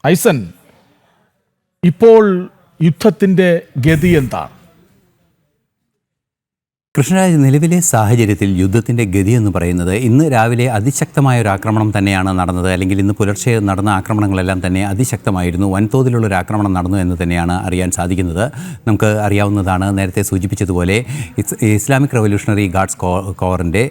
ഐസൻ, ഇപ്പോൾ യുദ്ധത്തിൻ്റെ ഗതി എന്താണ്? കൃഷ്ണരാജ്, നിലവിലെ സാഹചര്യത്തിൽ യുദ്ധത്തിൻ്റെ ഗതി എന്ന് പറയുന്നത് ഇന്ന് രാവിലെ അതിശക്തമായ ഒരു ആക്രമണം തന്നെയാണ് നടന്നത്. അല്ലെങ്കിൽ ഇന്ന് പുലർച്ചെ നടന്ന ആക്രമണങ്ങളെല്ലാം തന്നെ അതിശക്തമായിരുന്നു. വൻതോതിലുള്ളൊരു ആക്രമണം നടന്നു എന്ന് തന്നെയാണ് അറിയാൻ സാധിക്കുന്നത്. നമുക്ക് അറിയാവുന്നതാണ്, നേരത്തെ സൂചിപ്പിച്ചതുപോലെ ഇസ്ലാമിക് റവല്യൂഷണറി ഗാർഡ്സ് കോറിൻ്റെ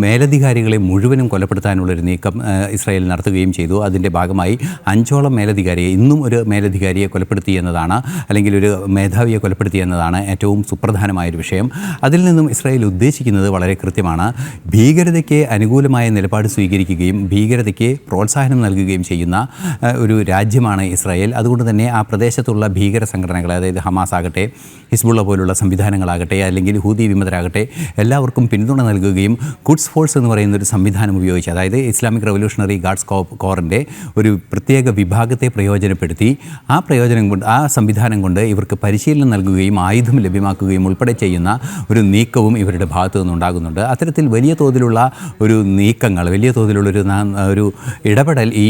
മേലധികാരികളെ മുഴുവനും കൊലപ്പെടുത്താനുള്ളൊരു നീക്കം ഇസ്രായേൽ നടത്തുകയും ചെയ്തു. അതിൻ്റെ ഭാഗമായി 5ഓളം മേലധികാരിയെ, ഇന്നും ഒരു മേലധികാരിയെ കൊലപ്പെടുത്തി എന്നതാണ്, അല്ലെങ്കിൽ ഒരു മേധാവിയെ കൊലപ്പെടുത്തി എന്നതാണ് ഏറ്റവും സുപ്രധാനമായൊരു വിഷയം. അതിൽ നിന്നും ഇസ്രായേൽ ഉദ്ദേശിക്കുന്നത് വളരെ കൃത്യമാണ്. ഭീകരതയ്ക്ക് അനുകൂലമായ നിലപാട് സ്വീകരിക്കുകയും ഭീകരതയ്ക്ക് പ്രോത്സാഹനം നൽകുകയും ചെയ്യുന്ന ഒരു രാജ്യമാണ് ഇസ്രായേൽ. അതുകൊണ്ട് തന്നെ ആ പ്രദേശത്തുള്ള ഭീകര സംഘടനകൾ, അതായത് ഹമാസ് ആകട്ടെ, ഹിസ്ബുള്ള പോലുള്ള സംവിധാനങ്ങളാകട്ടെ, അല്ലെങ്കിൽ ഹൂതി വിമതരാകട്ടെ, എല്ലാവർക്കും പിന്തുണ നൽകുകയും ഖുദ്സ് ഫോഴ്സ് എന്ന് പറയുന്ന ഒരു സംവിധാനം ഉപയോഗിച്ച്, അതായത് ഇസ്ലാമിക് റവല്യൂഷണറി ഗാർഡ്സ് കോറിൻ്റെ ഒരു പ്രത്യേക വിഭാഗത്തെ പ്രയോജനപ്പെടുത്തി ആ സംവിധാനം കൊണ്ട് ഇവർക്ക് പരിശീലനം നൽകുകയും ആയുധം ലഭ്യമാക്കുകയും ഉൾപ്പെടെ ചെയ്യുന്ന ഒരു നീക്കവും ഇവരുടെ ഭാഗത്തു നിന്നുണ്ടാകുന്നുണ്ട്. അത്തരത്തിൽ വലിയ തോതിലുള്ള ഒരു നീക്കങ്ങൾ, വലിയ തോതിലുള്ളൊരു ഇടപെടൽ ഈ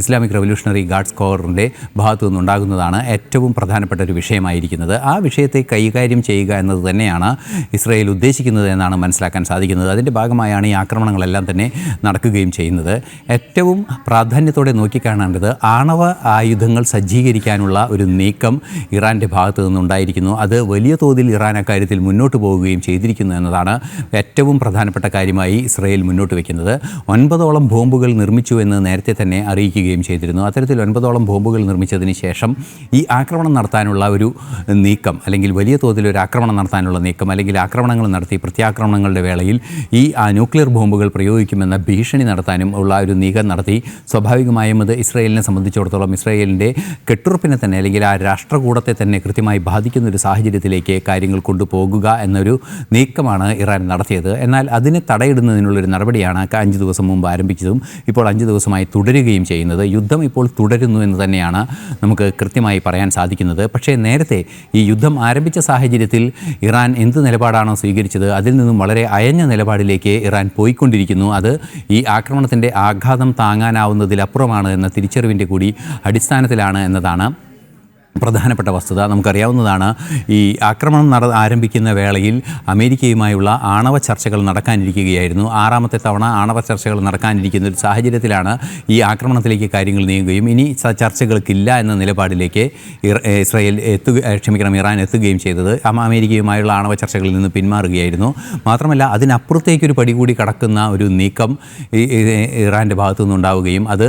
ഇസ്ലാമിക് റവല്യൂഷണറി ഗാർഡ്സ് കോറിൻ്റെ ഭാഗത്തു നിന്നുണ്ടാകുന്നതാണ് ഏറ്റവും പ്രധാനപ്പെട്ട ഒരു വിഷയമായിരിക്കുന്നത്. ആ വിഷയത്തെ കൈകാര്യം ചെയ്യുക എന്നത് തന്നെയാണ് ഇസ്രായേൽ ഉദ്ദേശിക്കുന്നത് എന്നാണ് മനസ്സിലാക്കാൻ സാധിക്കുന്നത്. അതിൻ്റെ ഭാഗമായാണ് ഈ ആക്രമണങ്ങളെല്ലാം തന്നെ നടക്കുകയും ചെയ്യുന്നത്. ഏറ്റവും പ്രാധാന്യത്തോടെ നോക്കിക്കാണേണ്ടത് ആണവ ആയുധങ്ങൾ സജ്ജീകരിക്കാനുള്ള ഒരു നീക്കം ഇറാൻ്റെ ഭാഗത്തു നിന്നുണ്ടായിരിക്കുന്നു. അത് വലിയ തോതിൽ ഇറാൻ അക്കാര്യത്തിൽ മുന്നോട്ട് പോവുകയും ചെയ്തിരിക്കുന്നു എന്നതാണ് ഏറ്റവും പ്രധാനപ്പെട്ട കാര്യമായി ഇസ്രായേൽ മുന്നോട്ട് വയ്ക്കുന്നത്. 9ഓളം ബോംബുകൾ നിർമ്മിച്ചു എന്ന് നേരത്തെ തന്നെ അറിയിക്കുകയും ചെയ്തിരുന്നു. അത്തരത്തിൽ 9ഓളം ബോംബുകൾ നിർമ്മിച്ചതിന് ശേഷം ഈ ആക്രമണം നടത്താനുള്ള ഒരു നീക്കം, അല്ലെങ്കിൽ വലിയ തോതിലൊരു ആക്രമണം നടത്താനുള്ള നീക്കം, അല്ലെങ്കിൽ ആക്രമണങ്ങൾ നടത്തി പ്രത്യാക്രമണങ്ങളുടെ വേളയിൽ ഈ ന്യൂക്ലിയർ ബോംബുകൾ പ്രയോഗിക്കുമെന്ന ഭീഷണി നടത്താനും ഉള്ള ഒരു നീക്കം നടത്തി. സ്വാഭാവികമായും അത് ഇസ്രായേലിനെ സംബന്ധിച്ചിടത്തോളം ഇസ്രായേലിൻ്റെ കെട്ടുറപ്പിനെ തന്നെ, അല്ലെങ്കിൽ ആ രാഷ്ട്രകൂടത്തെ തന്നെ കൃത്യമായി ബാധിക്കുന്ന ഒരു സാഹചര്യത്തിലേക്ക് കാര്യങ്ങൾ കൊണ്ടുപോകുക എന്നൊരു നീക്കമാണ് ഇറാൻ നടത്തിയത്. എന്നാൽ അതിനെ തടയിടുന്നതിനുള്ളൊരു നടപടിയാണ് 5 ദിവസം മുമ്പ് ആരംഭിച്ചതും ഇപ്പോൾ 5 ദിവസമായി തുടരുകയും ചെയ്യുന്നത്. യുദ്ധം ഇപ്പോൾ തുടരുന്നു എന്ന് തന്നെയാണ് നമുക്ക് കൃത്യമായി പറയാൻ സാധിക്കുന്നത്. പക്ഷേ നേരത്തെ ഈ യുദ്ധം ആരംഭിച്ച സാഹചര്യത്തിൽ ഇറാൻ എന്ത് നിലപാടാണോ സ്വീകരിച്ചത് അതിൽ നിന്നും വളരെ അയഞ്ഞ നിലപാടിലേക്ക് ഇറാൻ പോയിക്കൊണ്ടിരിക്കുന്നു. അത് ഈ ആക്രമണത്തിൻ്റെ ആഘാതം താങ്ങാനാവുന്നതിലപ്പുറമാണ് എന്ന തിരിച്ചറിവിൻ്റെ കൂടി അടിസ്ഥാനത്തിലാണ് എന്നതാണ് പ്രധാനപ്പെട്ട വസ്തുത. നമുക്കറിയാവുന്നതാണ്, ഈ ആക്രമണം ആരംഭിക്കുന്ന വേളയിൽ അമേരിക്കയുമായുള്ള ആണവ ചർച്ചകൾ നടക്കാനിരിക്കുകയായിരുന്നു. 6ാമത്തെ തവണ ആണവ ചർച്ചകൾ നടക്കാനിരിക്കുന്ന ഒരു സാഹചര്യത്തിലാണ് ഈ ആക്രമണത്തിലേക്ക് കാര്യങ്ങൾ നീങ്ങുകയും ഇനി ചർച്ചകൾക്കില്ല എന്ന നിലപാടിലേക്ക് ഇറാൻ എത്തുകയും ചെയ്തത്. അമേരിക്കയുമായുള്ള ആണവ ചർച്ചകളിൽ നിന്ന് പിന്മാറുകയായിരുന്നു. മാത്രമല്ല, അതിനപ്പുറത്തേക്കൊരു പടി കൂടി കടക്കുന്ന ഒരു നീക്കം ഇറാൻ്റെ ഭാഗത്തു നിന്നുണ്ടാവുകയും അത്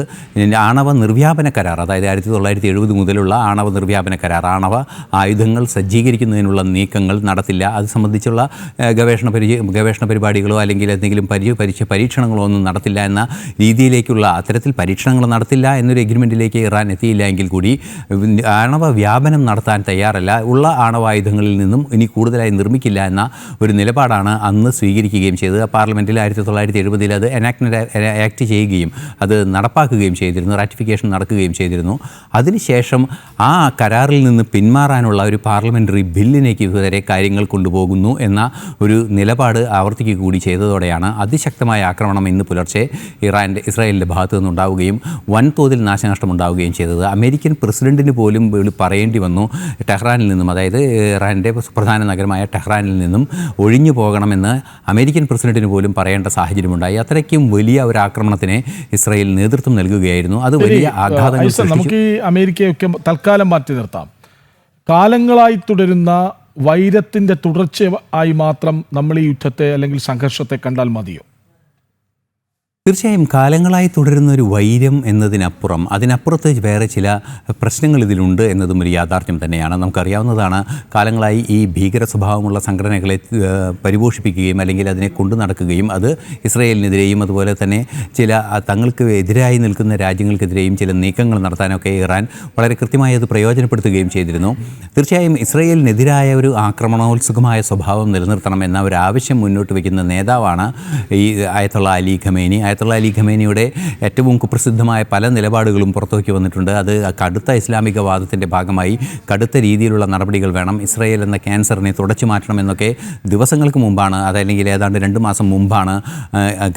ആണവ നിർവ്യാപന കരാർ, അതായത് 1970 മുതലുള്ള ആണവ നിർവ്യാപന കരാർ, ആണവ ആയുധങ്ങൾ സജ്ജീകരിക്കുന്നതിനുള്ള നീക്കങ്ങൾ നടത്തില്ല, അത് സംബന്ധിച്ചുള്ള ഗവേഷണ പരിപാടികളോ അല്ലെങ്കിൽ എന്തെങ്കിലും പരീക്ഷണങ്ങളോ ഒന്നും നടത്തില്ല എന്ന രീതിയിലേക്കുള്ള, അത്തരത്തിൽ പരീക്ഷണങ്ങൾ നടത്തില്ല എന്നൊരു എഗ്രിമെൻറ്റിലേക്ക് ഇറാൻ എത്തിയില്ല എങ്കിൽ കൂടി ആണവ വ്യാപനം നടത്താൻ തയ്യാറല്ല, ഉള്ള ആണവായുധങ്ങളിൽ നിന്നും ഇനി കൂടുതലായി നിർമ്മിക്കില്ല എന്ന ഒരു നിലപാടാണ് അന്ന് സ്വീകരിക്കുകയും ചെയ്തത്. പാർലമെൻറ്റിൽ 1970 അത് ആക്ട് ചെയ്യുകയും അത് നടപ്പാക്കുകയും ചെയ്തിരുന്നു, റാറ്റിഫിക്കേഷൻ നടക്കുകയും ചെയ്തിരുന്നു. അതിനുശേഷം ആ കരാറിൽ നിന്ന് പിന്മാറാനുള്ള ഒരു പാർലമെൻ്ററി ബില്ലിലേക്ക് ഇതുവരെ കാര്യങ്ങൾ കൊണ്ടുപോകുന്നു എന്ന ഒരു നിലപാട് ആവർത്തിക്കുക കൂടി ചെയ്തതോടെയാണ് അതിശക്തമായ ആക്രമണം ഇന്ന് പുലർച്ചെ ഇസ്രായേലിൻ്റെ ഭാഗത്തു നിന്നുണ്ടാവുകയും വൻതോതിൽ നാശനഷ്ടം ഉണ്ടാവുകയും ചെയ്തത്. അമേരിക്കൻ പ്രസിഡന്റിന് പോലും പറയേണ്ടി വന്നു ടെഹ്റാനിൽ നിന്നും, അതായത് ഇറാൻ്റെ പ്രധാന നഗരമായ ടെഹ്റാനിൽ നിന്നും ഒഴിഞ്ഞു പോകണമെന്ന് അമേരിക്കൻ പ്രസിഡന്റിന് പോലും പറയേണ്ട സാഹചര്യമുണ്ടായി. അത്രയ്ക്കും വലിയ ഒരു ആക്രമണത്തിന് ഇസ്രായേൽ നേതൃത്വം നൽകുകയായിരുന്നു. അത് വലിയ ആഘാതങ്ങൾ സൃഷ്ടിച്ചു. നമുക്ക് ഈ അമേരിക്കയൊക്കെ തൽക്കാലം മാറ്റി നിർത്താം. കാലങ്ങളായി തുടരുന്ന വൈരത്തിൻ്റെ തുടർച്ചയായി മാത്രം നമ്മൾ ഈ യുദ്ധത്തെ അല്ലെങ്കിൽ സംഘർഷത്തെ കണ്ടാൽ മതിയോ? തീർച്ചയായും കാലങ്ങളായി തുടരുന്ന ഒരു വൈര്യം എന്നതിനപ്പുറം അതിനപ്പുറത്ത് വേറെ ചില പ്രശ്നങ്ങൾ ഇതിലുണ്ട് എന്നതും ഒരു യാഥാർത്ഥ്യം തന്നെയാണ്. നമുക്കറിയാവുന്നതാണ്, കാലങ്ങളായി ഈ ഭീകര സ്വഭാവമുള്ള സംഘടനകളെ പരിപോഷിപ്പിക്കുകയും അല്ലെങ്കിൽ അതിനെ കൊണ്ടു നടക്കുകയും അത് ഇസ്രായേലിനെതിരെയും അതുപോലെ തന്നെ ചില തങ്ങൾക്ക് എതിരായി നിൽക്കുന്ന രാജ്യങ്ങൾക്കെതിരെയും ചില നീക്കങ്ങൾ നടത്താനൊക്കെ ഇറാൻ വളരെ കൃത്യമായി അത് പ്രയോജനപ്പെടുത്തുകയും ചെയ്തിരുന്നു. തീർച്ചയായും ഇസ്രായേലിനെതിരായ ഒരു ആക്രമണോത്സുകമായ സ്വഭാവം നിലനിർത്തണം എന്ന ഒരു ആവശ്യം മുന്നോട്ട് വയ്ക്കുന്ന നേതാവാണ് ഈ അയത്തുള്ള അലി ഖമേനി. ആയത്തുള്ള അലി ഖമേനിയുടെ ഏറ്റവും കുപ്രസിദ്ധമായ പല നിലപാടുകളും പുറത്തുവയ്ക്ക് വന്നിട്ടുണ്ട്. അത് കടുത്ത ഇസ്ലാമികവാദത്തിൻ്റെ ഭാഗമായി കടുത്ത രീതിയിലുള്ള നടപടികൾ വേണം, ഇസ്രായേൽ എന്ന ക്യാൻസറിനെ തുടച്ചു മാറ്റണം എന്നൊക്കെ ദിവസങ്ങൾക്ക് മുമ്പാണ്, അതല്ലെങ്കിൽ ഏതാണ്ട് 2 മാസം മുമ്പാണ്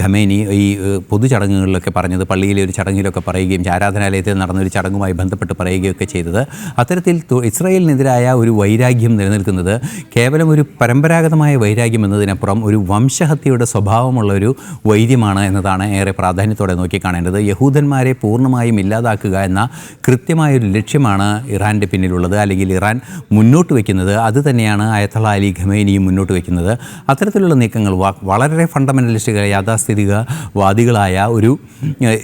ഖമേനി ഈ പൊതുചടങ്ങുകളിലൊക്കെ പറഞ്ഞത്. പള്ളിയിലെ ഒരു ചടങ്ങിലൊക്കെ പറയുകയും ആരാധനാലയത്തിൽ നടന്നൊരു ചടങ്ങുമായി ബന്ധപ്പെട്ട് പറയുകയൊക്കെ ചെയ്തത്. അത്തരത്തിൽ ഇസ്രായേലിനെതിരായ ഒരു വൈരാഗ്യം നിലനിൽക്കുന്നത് കേവലം ഒരു പരമ്പരാഗതമായ വൈരാഗ്യം എന്നതിനപ്പുറം ഒരു വംശഹത്യയുടെ സ്വഭാവമുള്ള ഒരു വൈര്യമാണ് എന്നതാണ് ഏറെ പ്രാധാന്യത്തോടെ നോക്കിക്കാണേണ്ടത്. യഹൂദന്മാരെ പൂർണ്ണമായും ഇല്ലാതാക്കുക എന്ന കൃത്യമായൊരു ലക്ഷ്യമാണ് ഇറാൻ്റെ പിന്നിലുള്ളത്, അല്ലെങ്കിൽ ഇറാൻ മുന്നോട്ട് വയ്ക്കുന്നത്. അത് തന്നെയാണ് ആയത്തുള്ള അലി ഖമേനിയും മുന്നോട്ട് വയ്ക്കുന്നത്. അത്തരത്തിലുള്ള നീക്കങ്ങൾ വളരെ ഫണ്ടമെൻ്റലിസ്റ്റുകൾ, യാഥാസ്ഥിതികവാദികളായ ഒരു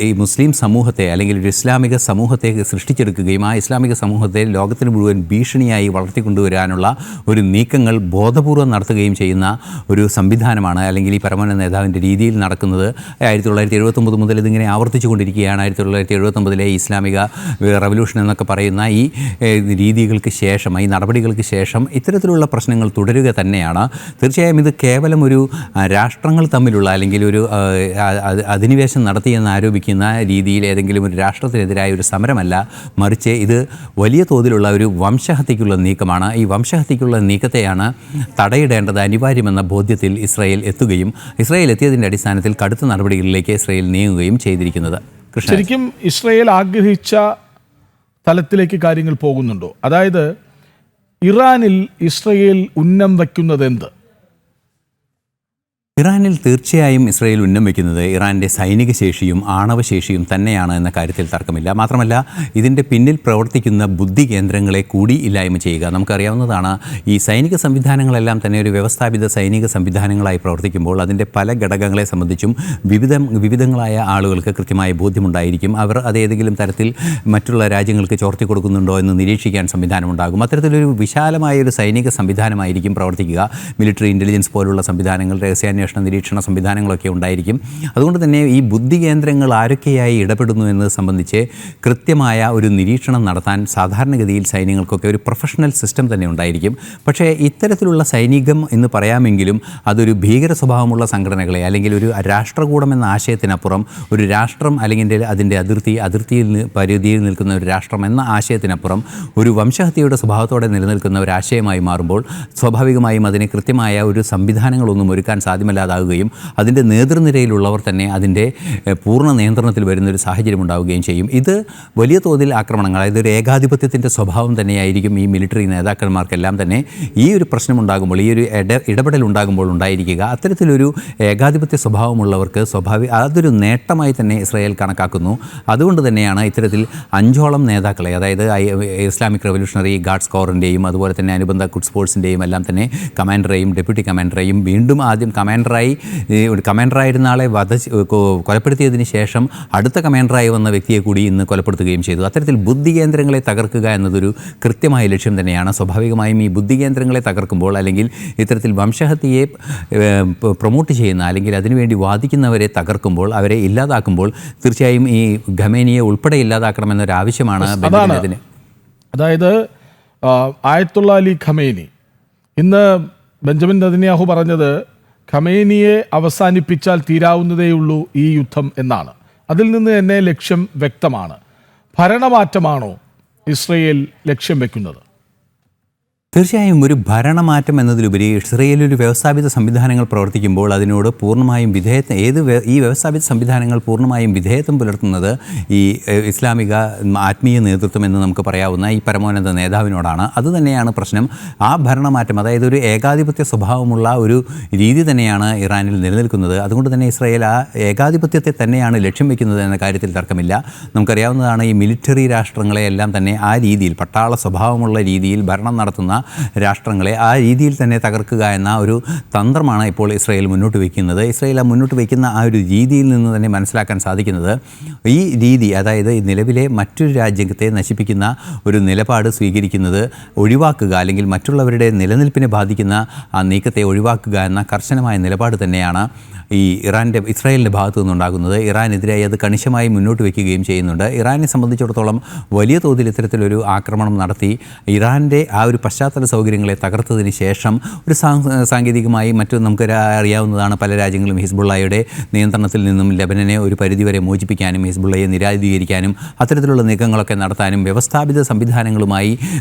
ഈ മുസ്ലിം സമൂഹത്തെ അല്ലെങ്കിൽ ഒരു ഇസ്ലാമിക സമൂഹത്തെ സൃഷ്ടിച്ചെടുക്കുകയും ആ ഇസ്ലാമിക സമൂഹത്തെ ലോകത്തിന് മുഴുവൻ ഭീഷണിയായി വളർത്തിക്കൊണ്ടുവരാനുള്ള ഒരു നീക്കങ്ങൾ ബോധപൂർവം നടത്തുകയും ചെയ്യുന്ന ഒരു സംവിധാനമാണ്, അല്ലെങ്കിൽ ഈ പരമോന്നത നേതാവിൻ്റെ രീതിയിൽ നടക്കുന്നത്. 1979 മുതൽ ഇതിങ്ങനെ ആവർത്തിച്ചു കൊണ്ടിരിക്കുകയാണ്. 1979 ഇസ്ലാമിക റവല്യൂഷൻ എന്നൊക്കെ പറയുന്ന ഈ രീതികൾക്ക് ശേഷം, ഈ നടപടികൾക്ക് ശേഷം ഇത്തരത്തിലുള്ള പ്രശ്നങ്ങൾ തുടരുക തന്നെയാണ്. തീർച്ചയായും ഇത് കേവലം ഒരു രാഷ്ട്രങ്ങൾ തമ്മിലുള്ള അല്ലെങ്കിൽ ഒരു അധിനിവേശം നടത്തിയെന്ന് ആരോപിക്കുന്ന രീതിയിൽ ഏതെങ്കിലും ഒരു രാഷ്ട്രത്തിനെതിരായ ഒരു സമരമല്ല, മറിച്ച് ഇത് വലിയ തോതിലുള്ള ഒരു വംശഹത്യക്കുള്ള നീക്കമാണ്. ഈ വംശഹത്യക്കുള്ള നീക്കത്തെയാണ് തടയിടേണ്ടത് അനിവാര്യമെന്ന ബോധ്യത്തിൽ ഇസ്രായേൽ എത്തുകയും ഇസ്രായേൽ എത്തിയതിൻ്റെ അടിസ്ഥാനത്തിൽ കടുത്ത നടപടികളിലേക്ക് ഇസ്രായേൽ നീങ്ങുകയും ചെയ്തിരിക്കുന്നത്. ശരിക്കും ഇസ്രായേൽ ആഗ്രഹിച്ച തലത്തിലേക്ക് കാര്യങ്ങൾ പോകുന്നുണ്ടോ? അതായത് ഇറാനിൽ ഇസ്രായേൽ ഉന്നം വയ്ക്കുന്നത് എന്ത്? ഇറാനിൽ തീർച്ചയായും ഇസ്രായേൽ ഉന്നം വയ്ക്കുന്നത് ഇറാൻ്റെ സൈനിക ശേഷിയും ആണവശേഷിയും തന്നെയാണ് എന്ന കാര്യത്തിൽ തർക്കമില്ല. മാത്രമല്ല ഇതിൻ്റെ പിന്നിൽ പ്രവർത്തിക്കുന്ന ബുദ്ധി കേന്ദ്രങ്ങളെ കൂടി ഇല്ലായ്മ ചെയ്യുക. നമുക്കറിയാവുന്നതാണ്, ഈ സൈനിക സംവിധാനങ്ങളെല്ലാം തന്നെ ഒരു വ്യവസ്ഥാപിത സൈനിക സംവിധാനങ്ങളായി പ്രവർത്തിക്കുമ്പോൾ അതിൻ്റെ പല ഘടകങ്ങളെ സംബന്ധിച്ചും വിവിധങ്ങളായ ആളുകൾക്ക് കൃത്യമായ ബോധ്യമുണ്ടായിരിക്കും. അവർ അതേതെങ്കിലും തരത്തിൽ മറ്റുള്ള രാജ്യങ്ങൾക്ക് ചോർത്തി കൊടുക്കുന്നുണ്ടോ എന്ന് നിരീക്ഷിക്കാൻ സംവിധാനമുണ്ടാകും. അത്തരത്തിലൊരു വിശാലമായ ഒരു സൈനിക സംവിധാനമായിരിക്കും പ്രവർത്തിക്കുക. മിലിറ്ററി ഇൻ്റലിജൻസ് പോലുള്ള സംവിധാനങ്ങൾ, രഹസ്യാന്വേഷണ നിരീക്ഷണ സംവിധാനങ്ങളൊക്കെ ഉണ്ടായിരിക്കും. അതുകൊണ്ട് തന്നെ ഈ ബുദ്ധി കേന്ദ്രങ്ങൾ ആരൊക്കെയായി ഇടപെടുന്നു എന്നത് സംബന്ധിച്ച് കൃത്യമായ ഒരു നിരീക്ഷണം നടത്താൻ സാധാരണഗതിയിൽ സൈന്യങ്ങൾക്കൊക്കെ ഒരു പ്രൊഫഷണൽ സിസ്റ്റം തന്നെ ഉണ്ടായിരിക്കും. പക്ഷേ ഇത്തരത്തിലുള്ള സൈനികം എന്ന് പറയാമെങ്കിലും അതൊരു ഭീകര സ്വഭാവമുള്ള സംഘടനകളെ, അല്ലെങ്കിൽ ഒരു രാഷ്ട്രകൂടം എന്ന ആശയത്തിനപ്പുറം ഒരു രാഷ്ട്രം അല്ലെങ്കിൽ അതിൻ്റെ പരിധിയിൽ നിൽക്കുന്ന ഒരു രാഷ്ട്രം എന്ന ആശയത്തിനപ്പുറം ഒരു വംശഹത്യയുടെ സ്വഭാവത്തോടെ നിലനിൽക്കുന്ന ഒരു ആശയമായി മാറുമ്പോൾ സ്വാഭാവികമായും അതിന് കൃത്യമായ ഒരു സംവിധാനങ്ങളൊന്നും ഒരുക്കാൻ സാധ്യമല്ലാതാവുകയും അതിൻ്റെ നേതൃനിരയിലുള്ളവർ തന്നെ അതിൻ്റെ പൂർണ്ണ നിയന്ത്രണത്തിൽ വരുന്നൊരു സാഹചര്യം ഉണ്ടാവുകയും ചെയ്യും. ഇത് വലിയ തോതിൽ ആക്രമണങ്ങൾ, അതായത് ഒരു ഏകാധിപത്യത്തിൻ്റെ സ്വഭാവം തന്നെയായിരിക്കും ഈ മിലിറ്ററി നേതാക്കന്മാർക്കെല്ലാം തന്നെ ഈ ഒരു പ്രശ്നമുണ്ടാകുമ്പോൾ, ഈ ഒരു ഇടപെടൽ ഉണ്ടാകുമ്പോൾ ഉണ്ടായിരിക്കുക. അത്തരത്തിലൊരു ഏകാധിപത്യ സ്വഭാവമുള്ളവർക്ക് അതൊരു നേട്ടമായി തന്നെ ഇസ്രായേൽ കണക്കാക്കുന്നു. അതുകൊണ്ട് തന്നെയാണ് ഇത്തരത്തിൽ 5ഓളം നേതാക്കളെ, അതായത് ഇസ്ലാമിക് റവല്യൂഷണറി ഗാർഡ്സ് കോറിൻ്റെയും അതുപോലെ തന്നെ അനുബന്ധ ഖുദ്സ് ഫോഴ്സിൻ്റെയും എല്ലാം തന്നെ കമാൻഡറെയും ഡെപ്യൂട്ടി കമാൻഡറെയും വീണ്ടും ആദ്യം കമാൻഡറായിരുന്ന ആളെ കൊലപ്പെടുത്തിയതിന് ശേഷം അടുത്ത കമാൻഡറായി വന്ന വ്യക്തിയെ കൂടി ഇന്ന് കൊലപ്പെടുത്തുകയും ചെയ്തു. അത്തരത്തിൽ ബുദ്ധി കേന്ദ്രങ്ങളെ തകർക്കുക എന്നതൊരു കൃത്യമായ ലക്ഷ്യം തന്നെയാണ്. സ്വാഭാവികമായും ഈ ബുദ്ധി കേന്ദ്രങ്ങളെ തകർക്കുമ്പോൾ, അല്ലെങ്കിൽ ഇത്തരത്തിൽ വംശഹത്യയെ പ്രൊമോട്ട് ചെയ്യുന്ന അല്ലെങ്കിൽ അതിനുവേണ്ടി വാദിക്കുന്നവരെ തകർക്കുമ്പോൾ, അവരെ ഇല്ലാതാക്കുമ്പോൾ തീർച്ചയായും ഈ ഖമേനിയെ ഉൾപ്പെടെ ഇല്ലാതാക്കണമെന്നൊരാവശ്യമാണ് ബെഞ്ചമിൻ. അതായത് ആയത്തുള്ള അലി ഖമേനി, ഇന്ന് ബെഞ്ചമിൻ നെതന്യാഹു പറഞ്ഞത് ഖമേനിയെ അവസാനിപ്പിച്ചാൽ തീരാവുന്നതേയുള്ളൂ ഈ യുദ്ധം എന്നാണ്. അതിൽ നിന്ന് തന്നെ ലക്ഷ്യം വ്യക്തമാണ്. ഭരണമാറ്റമാണോ ഇസ്രയേൽ ലക്ഷ്യം വെക്കുന്നത്? തീർച്ചയായും ഒരു ഭരണമാറ്റം എന്നതിലുപരി ഇസ്രയേൽ ഒരു വ്യവസ്ഥാപിത സംവിധാനങ്ങൾ പ്രവർത്തിക്കുമ്പോൾ അതിനോട് പൂർണ്ണമായും ഈ വ്യവസ്ഥാപിത സംവിധാനങ്ങൾ പൂർണ്ണമായും വിധേയത്വം പുലർത്തുന്നത് ഈ ഇസ്ലാമിക ആത്മീയ നേതൃത്വം എന്ന് നമുക്ക് പറയാവുന്ന ഈ പരമോന്നത നേതാവിനോടാണ്. അതുതന്നെയാണ് പ്രശ്നം. ആ ഭരണമാറ്റം, അതായത് ഒരു ഏകാധിപത്യ സ്വഭാവമുള്ള ഒരു രീതി തന്നെയാണ് ഇറാനിൽ നിലനിൽക്കുന്നത്. അതുകൊണ്ട് തന്നെ ഇസ്രായേൽ ആ ഏകാധിപത്യത്തെ തന്നെയാണ് ലക്ഷ്യം വയ്ക്കുന്നത് എന്ന കാര്യത്തിൽ തർക്കമില്ല. നമുക്കറിയാവുന്നതാണ്, ഈ മിലിറ്ററി രാഷ്ട്രങ്ങളെയെല്ലാം തന്നെ ആ രീതിയിൽ പട്ടാള സ്വഭാവമുള്ള രീതിയിൽ ഭരണം നടത്തുന്ന രാഷ്ട്രങ്ങളെ ആ രീതിയിൽ തന്നെ തകർക്കുക എന്ന ഒരു തന്ത്രമാണ് ഇപ്പോൾ ഇസ്രായേൽ മുന്നോട്ട് വയ്ക്കുന്നത്. ഇസ്രായേൽ മുന്നോട്ട് വയ്ക്കുന്ന ആ ഒരു രീതിയിൽ നിന്ന് തന്നെ മനസ്സിലാക്കാൻ സാധിക്കുന്നത്, ഈ രീതി, അതായത് നിലവിലെ മറ്റൊരു രാജ്യത്തെ നശിപ്പിക്കുന്ന ഒരു നിലപാട് സ്വീകരിക്കുന്നത് ഒഴിവാക്കുക, അല്ലെങ്കിൽ മറ്റുള്ളവരുടെ നിലനിൽപ്പിനെ ബാധിക്കുന്ന ആ നീക്കത്തെ ഒഴിവാക്കുക എന്ന കർശനമായ നിലപാട് തന്നെയാണ് ഈ ഇസ്രായേലിൻ്റെ ഭാഗത്തു നിന്നുണ്ടാകുന്നത്. ഇറാനെതിരായി അത് കണിശമായി മുന്നോട്ട് വയ്ക്കുകയും ചെയ്യുന്നുണ്ട്. ഇറാനെ സംബന്ധിച്ചിടത്തോളം വലിയ തോതിൽ ഇത്തരത്തിലൊരു ആക്രമണം നടത്തി ഇറാൻ്റെ ആ ഒരു പശ്ചാത്തലം പശ്ചാത്തല സൗകര്യങ്ങളെ തകർത്തതിന് ശേഷം ഒരു സാങ്കേതികമായി മറ്റു നമുക്ക് അറിയാവുന്നതാണ്, പല രാജ്യങ്ങളും ഹിസ്ബുള്ളയുടെ നിയന്ത്രണത്തിൽ നിന്നും ലെബനനെ ഒരു പരിധിവരെ മോചിപ്പിക്കാനും ഹിസ്ബുള്ളയെ നിരായുധീകരിക്കാനും അത്തരത്തിലുള്ള നീക്കങ്ങളൊക്കെ നടത്താനും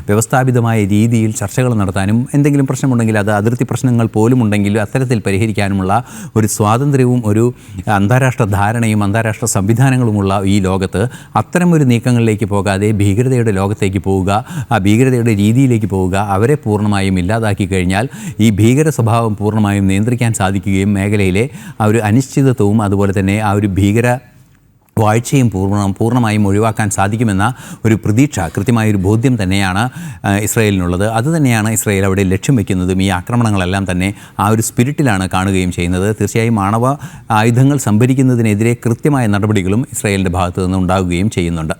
വ്യവസ്ഥാപിതമായ രീതിയിൽ ചർച്ചകൾ നടത്താനും എന്തെങ്കിലും പ്രശ്നമുണ്ടെങ്കിൽ അത് അതിർത്തി പ്രശ്നങ്ങൾ പോലും ഉണ്ടെങ്കിൽ അത്തരത്തിൽ പരിഹരിക്കാനുമുള്ള ഒരു സ്വാതന്ത്ര്യവും ഒരു അന്താരാഷ്ട്ര ധാരണയും അന്താരാഷ്ട്ര സംവിധാനങ്ങളുമുള്ള ഈ ലോകത്ത് അത്തരമൊരു നീക്കങ്ങളിലേക്ക് പോകാതെ ഭീകരതയുടെ ലോകത്തേക്ക് പോവുക, ആ ഭീകരതയുടെ രീതിയിലേക്ക് പോവുക, അവരെ പൂർണ്ണമായും ഇല്ലാതാക്കി കഴിഞ്ഞാൽ ഈ ഭീകര സ്വഭാവം പൂർണ്ണമായും നിയന്ത്രിക്കാൻ സാധിക്കുകയും മേഖലയിലെ ആ ഒരു അനിശ്ചിതത്വവും അതുപോലെ തന്നെ ആ ഒരു ഭീകര വാഴ്ചയും പൂർണ്ണമായും ഒഴിവാക്കാൻ സാധിക്കുമെന്ന ഒരു പ്രതീക്ഷ, കൃത്യമായൊരു ബോധ്യം തന്നെയാണ് ഇസ്രായേലിനുള്ളത്. അതുതന്നെയാണ് ഇസ്രായേൽ അവിടെ ലക്ഷ്യം വയ്ക്കുന്നതും. ഈ ആക്രമണങ്ങളെല്ലാം തന്നെ ആ ഒരു സ്പിരിറ്റിലാണ് കാണുകയും ചെയ്യുന്നത്. തീർച്ചയായും ആണവ ആയുധങ്ങൾ സംഭരിക്കുന്നതിനെതിരെ കൃത്യമായ നടപടികളും ഇസ്രായേലിൻ്റെ ഭാഗത്തു നിന്ന് ഉണ്ടാവുകയും ചെയ്യുന്നുണ്ട്.